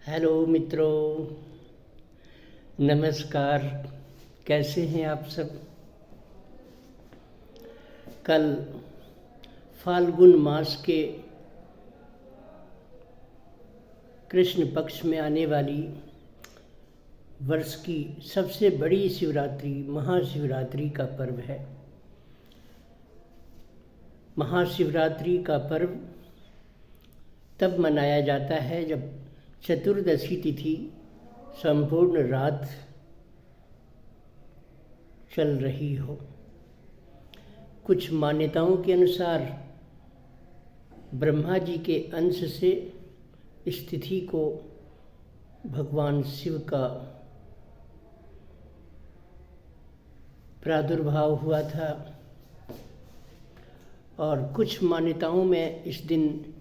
Hello मित्रों, नमस्कार। कैसे हैं आप सब। कल फाल्गुन मास के कृष्ण पक्ष में आने वाली वर्ष की सबसे बड़ी शिवरात्रि महाशिवरात्रि का पर्व है। महाशिवरात्रि का पर्व तब मनाया जाता है जब चतुर्दशी तिथि संपूर्ण रात चल रही हो। कुछ मान्यताओं के अनुसार ब्रह्मा जी के अंश से इस तिथि को भगवान शिव का प्रादुर्भाव हुआ था और कुछ मान्यताओं में इस दिन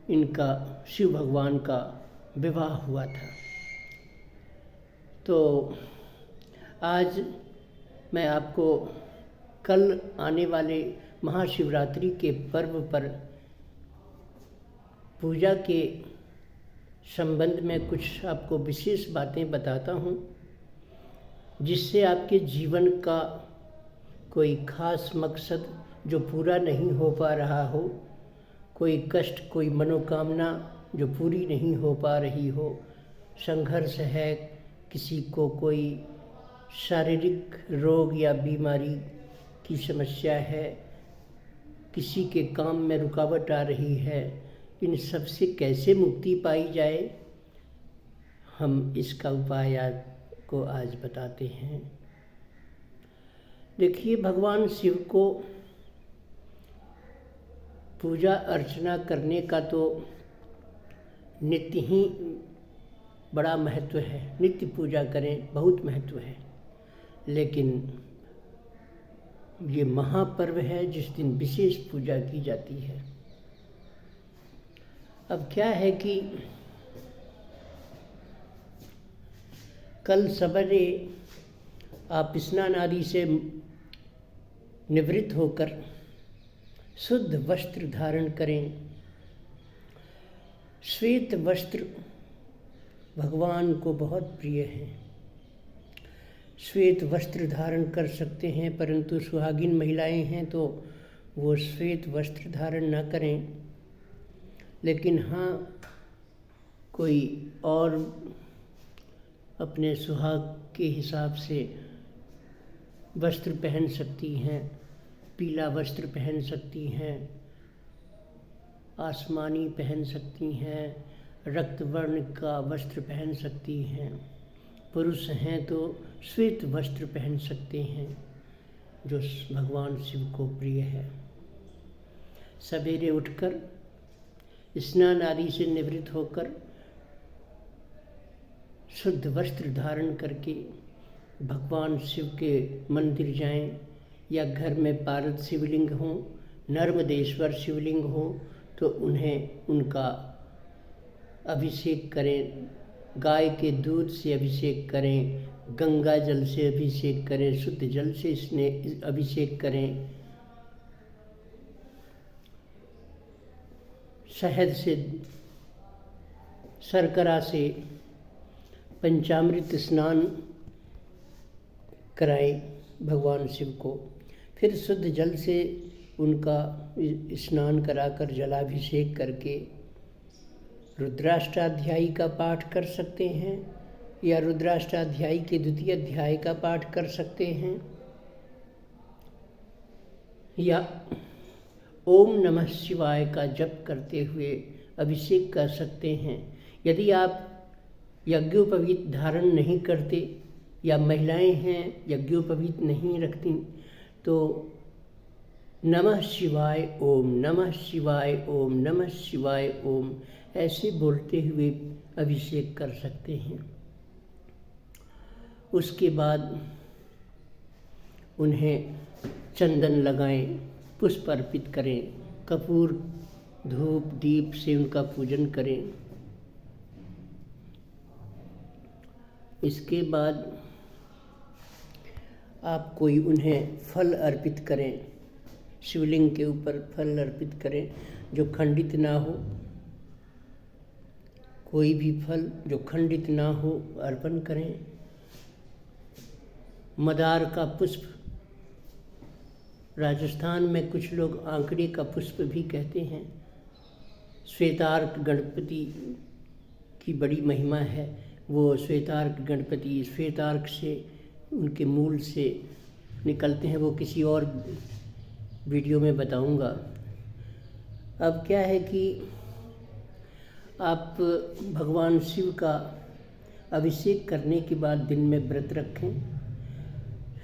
इनका शिव भगवान का विवाह हुआ था। तो आज मैं आपको कल आने वाले महाशिवरात्रि के पर्व पर पूजा के संबंध में कुछ आपको विशेष बातें बताता हूँ, जिससे आपके जीवन का कोई खास मकसद जो पूरा नहीं हो पा रहा हो, कोई कष्ट, कोई मनोकामना जो पूरी नहीं हो पा रही हो, संघर्ष है, किसी को कोई शारीरिक रोग या बीमारी की समस्या है, किसी के काम में रुकावट आ रही है, इन सब से कैसे मुक्ति पाई जाए, हम इसका उपाय आपको आज बताते हैं। देखिए, भगवान शिव को पूजा अर्चना करने का तो नित्य ही बड़ा महत्व है। नित्य पूजा करें, बहुत महत्व है। लेकिन ये महापर्व है जिस दिन विशेष पूजा की जाती है। अब क्या है कि कल सवेरे आप स्नान आदि से निवृत्त होकर शुद्ध वस्त्र धारण करें। श्वेत वस्त्र भगवान को बहुत प्रिय हैं। श्वेत वस्त्र धारण कर सकते हैं, परंतु सुहागिन महिलाएं हैं तो वो श्वेत वस्त्र धारण न करें। लेकिन हाँ, कोई और अपने सुहाग के हिसाब से वस्त्र पहन सकती हैं। पीला वस्त्र पहन सकती हैं, आसमानी पहन सकती हैं, रक्त वर्ण का वस्त्र पहन सकती हैं। पुरुष हैं तो श्वेत वस्त्र पहन सकते हैं, जो भगवान शिव को प्रिय है। सवेरे उठकर स्नान आदि से निवृत्त होकर शुद्ध वस्त्र धारण करके भगवान शिव के मंदिर जाएं, या घर में पार्वत शिवलिंग हों, नर्मदेश्वर शिवलिंग हों तो उन्हें उनका अभिषेक करें। गाय के दूध से अभिषेक करें, गंगा जल से अभिषेक करें, शुद्ध जल से इसने अभिषेक करें। शहद से, शर्करा से पंचामृत स्नान कराएं भगवान शिव को। फिर शुद्ध जल से उनका स्नान कराकर जलाभिषेक करके रुद्राष्टाध्यायी का पाठ कर सकते हैं, या रुद्राष्टाध्यायी के द्वितीय अध्याय का पाठ कर सकते हैं, या ओम नमः शिवाय का जप करते हुए अभिषेक कर सकते हैं। यदि आप यज्ञोपवीत धारण नहीं करते या महिलाएं हैं यज्ञोपवीत नहीं रखती तो नमः शिवाय ओम, नमः शिवाय ओम, नमः शिवाय ओम ऐसे बोलते हुए अभिषेक कर सकते हैं। उसके बाद उन्हें चंदन लगाएं, पुष्प अर्पित करें, कपूर धूप दीप से उनका पूजन करें। इसके बाद आप कोई उन्हें फल अर्पित करें, शिवलिंग के ऊपर फल अर्पित करें जो खंडित ना हो, कोई भी फल जो खंडित ना हो अर्पण करें। मदार का पुष्प, राजस्थान में कुछ लोग आंकड़े का पुष्प भी कहते हैं। श्वेतार्क गणपति की बड़ी महिमा है। वो श्वेतार्क गणपति श्वेतार्क से, उनके मूल से निकलते हैं। वो किसी और वीडियो में बताऊंगा। अब क्या है कि आप भगवान शिव का अभिषेक करने के बाद दिन में व्रत रखें।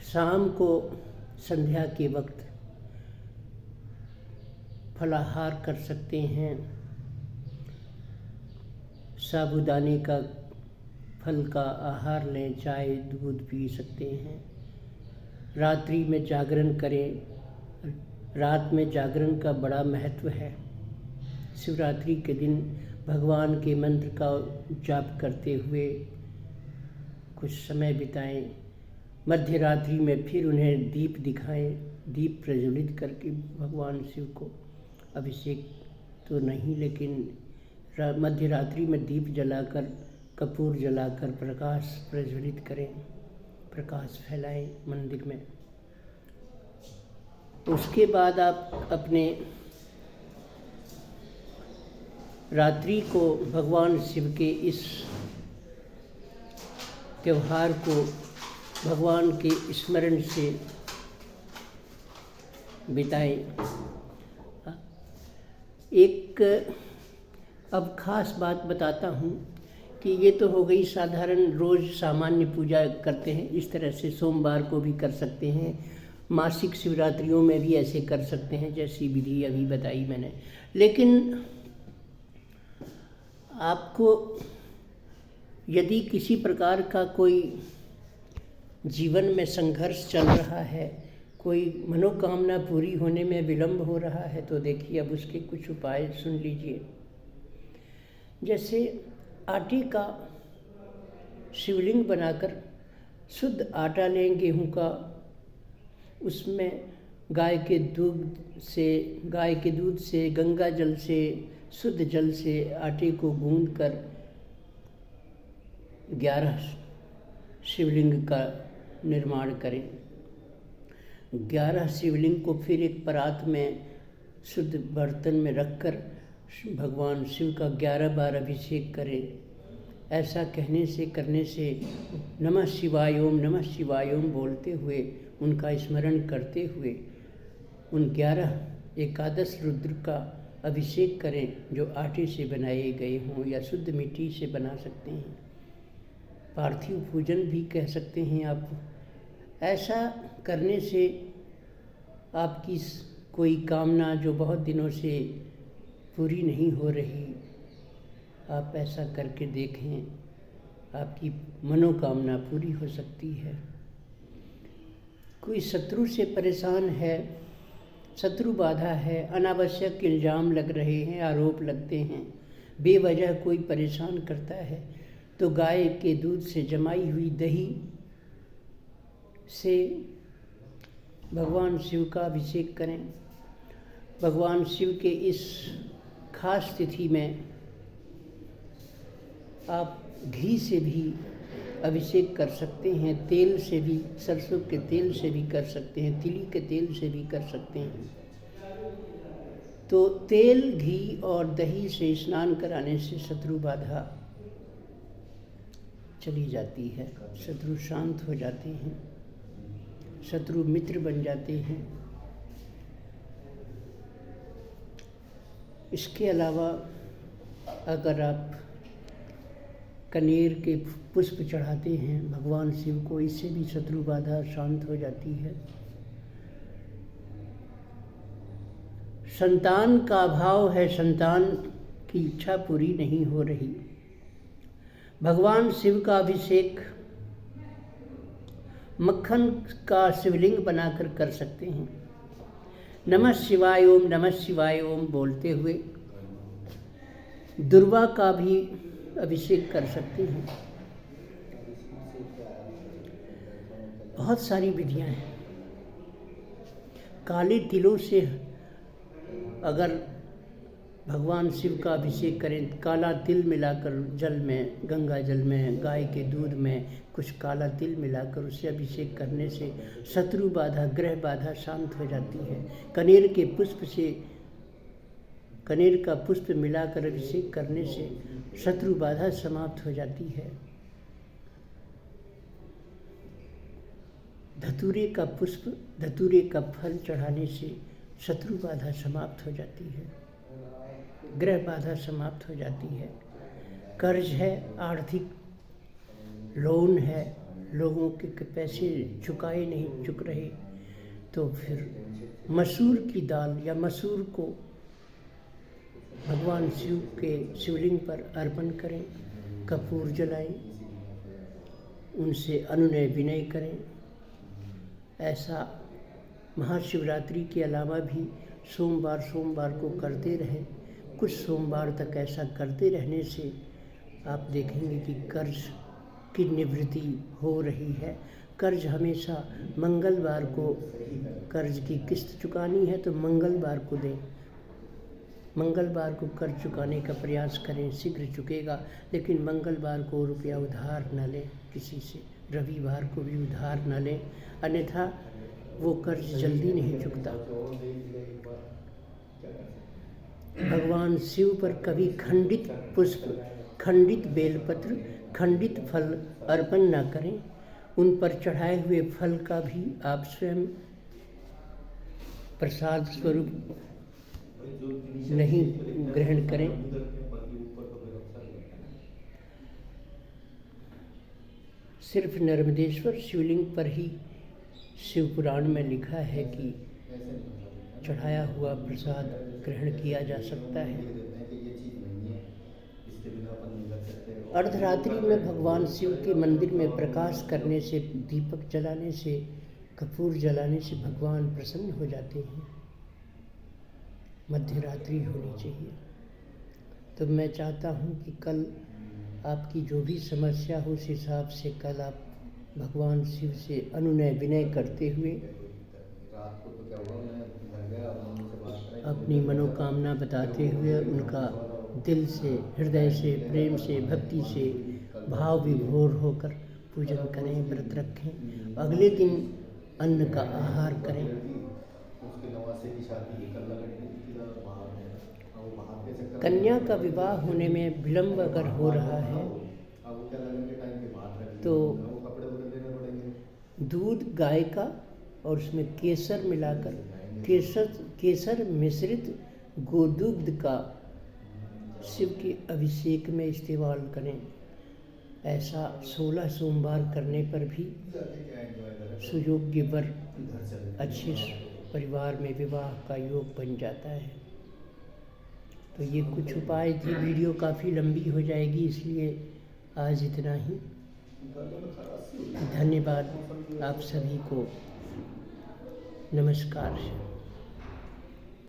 शाम को संध्या के वक्त फलाहार कर सकते हैं। साबूदाने का फल का आहार लें, चाय दूध पी सकते हैं। रात्रि में जागरण करें। रात में जागरण का बड़ा महत्व है। शिवरात्रि के दिन भगवान के मंत्र का जाप करते हुए कुछ समय बिताएं। मध्य रात्रि में फिर उन्हें दीप दिखाएं। दीप प्रज्वलित करके भगवान शिव को अभिषेक तो नहीं, लेकिन मध्य रात्रि में दीप जलाकर, कपूर जलाकर प्रकाश प्रज्वलित करें, प्रकाश फैलाएं मंदिर में। उसके बाद आप अपने रात्रि को भगवान शिव के इस त्यौहार को भगवान के स्मरण से बिताएं। एक अब खास बात बताता हूँ कि ये तो हो गई साधारण रोज़ सामान्य पूजा करते हैं। इस तरह से सोमवार को भी कर सकते हैं, मासिक शिवरात्रियों में भी ऐसे कर सकते हैं जैसी विधि अभी बताई मैंने। लेकिन आपको यदि किसी प्रकार का कोई जीवन में संघर्ष चल रहा है, कोई मनोकामना पूरी होने में विलंब हो रहा है, तो देखिए अब उसके कुछ उपाय सुन लीजिए। जैसे आटे का शिवलिंग बनाकर शुद्ध आटा लें गेहूं का, उसमें गाय के दूध से गंगा जल से, शुद्ध जल से आटे को गूंथकर 11 शिवलिंग का निर्माण करें। 11 शिवलिंग को फिर एक परात में शुद्ध बर्तन में रखकर भगवान शिव का 11 बार अभिषेक करें। ऐसा कहने से करने से नमः शिवाय ओम बोलते हुए, उनका स्मरण करते हुए उन 11 एकादश रुद्र का अभिषेक करें जो आटे से बनाए गए हों या शुद्ध मिट्टी से बना सकते हैं। पार्थिव पूजन भी कह सकते हैं आप। ऐसा करने से आपकी कोई कामना जो बहुत दिनों से पूरी नहीं हो रही, आप ऐसा करके देखें, आपकी मनोकामना पूरी हो सकती है। कोई शत्रु से परेशान है, शत्रु बाधा है, अनावश्यक इल्ज़ाम लग रहे हैं, आरोप लगते हैं, बेवजह कोई परेशान करता है, तो गाय के दूध से जमाई हुई दही से भगवान शिव का अभिषेक करें। भगवान शिव के इस खास तिथि में आप घी से भी अभिषेक कर सकते हैं, तेल से भी, सरसों के तेल से भी कर सकते हैं, तिली के तेल से भी कर सकते हैं। तो तेल, घी और दही से स्नान कराने से शत्रु बाधा चली जाती है, शत्रु शांत हो जाते हैं, शत्रु मित्र बन जाते हैं। इसके अलावा अगर आप कनेर के पुष्प चढ़ाते हैं भगवान शिव को, इससे भी शत्रु बाधा शांत हो जाती है। संतान का अभाव है, संतान की इच्छा पूरी नहीं हो रही, भगवान शिव का अभिषेक मक्खन का शिवलिंग बनाकर कर सकते हैं। नमः शिवाय ओम बोलते हुए दुर्वा का भी अभिषेक कर सकते हैं। बहुत सारी विधियां हैं। काले तिलों से अगर भगवान शिव का अभिषेक करें। काला तिल मिलाकर जल में, गंगा जल में, गाय के दूध में कुछ काला तिल मिलाकर उससे अभिषेक करने से शत्रु बाधा, ग्रह बाधा शांत हो जाती है। कनेर का पुष्प मिलाकर अभिषेक करने से शत्रु बाधा समाप्त हो जाती है। धतूरे का पुष्प, धतूरे का फल चढ़ाने से शत्रु बाधा समाप्त हो जाती है, ग्रह बाधा समाप्त हो जाती है। कर्ज है, आर्थिक लोन है, लोगों के पैसे चुकाए नहीं, चुक रहे, तो फिर मसूर की दाल या मसूर को भगवान शिव के शिवलिंग पर अर्पण करें, कपूर जलाएं, उनसे अनुनय विनय करें। ऐसा महाशिवरात्रि के अलावा भी सोमवार को करते रहें। कुछ सोमवार तक ऐसा करते रहने से आप देखेंगे कि कर्ज की निवृत्ति हो रही है। कर्ज हमेशा मंगलवार को, कर्ज की किस्त चुकानी है तो मंगलवार को दें, मंगलवार को कर्ज चुकाने का प्रयास करें, शीघ्र चुकेगा। लेकिन मंगलवार को रुपया उधार न लें किसी से, रविवार को भी उधार न लें, अन्यथा वो कर्ज जल्दी नहीं चुकता। भगवान शिव पर कभी खंडित पुष्प, खंडित बेलपत्र, खंडित फल अर्पण न करें। उन पर चढ़ाए हुए फल का भी आप स्वयं प्रसाद स्वरूप नहीं ग्रहण करें। सिर्फ नर्मदेश्वर शिवलिंग पर ही शिव पुराण में लिखा है कि चढ़ाया हुआ प्रसाद ग्रहण किया जा सकता है। अर्धरात्रि में भगवान शिव के मंदिर में प्रकाश करने से, दीपक जलाने से, कपूर जलाने से भगवान प्रसन्न हो जाते हैं। मध्य रात्रि होनी चाहिए। तो मैं चाहता हूँ कि कल आपकी जो भी समस्या हो, उस हिसाब से कल आप भगवान शिव से अनुनय विनय करते हुए अपनी मनोकामना बताते हुए उनका दिल से, हृदय से, प्रेम से, भक्ति से भाव विभोर होकर पूजन करें, व्रत रखें। अगले दिन अन्न का आहार करें। कन्या का विवाह होने में विलम्ब अगर हो रहा है तो दूध गाय का और उसमें केसर मिलाकर, केसर मिश्रित गोदुग्ध का शिव के अभिषेक में इस्तेमाल करें। ऐसा 16 सोमवार करने पर भी सुयोग्य वर, अच्छे परिवार में विवाह का योग बन जाता है। तो ये कुछ उपाय थे। वीडियो काफ़ी लंबी हो जाएगी, इसलिए आज इतना ही। धन्यवाद आप सभी को। नमस्कार।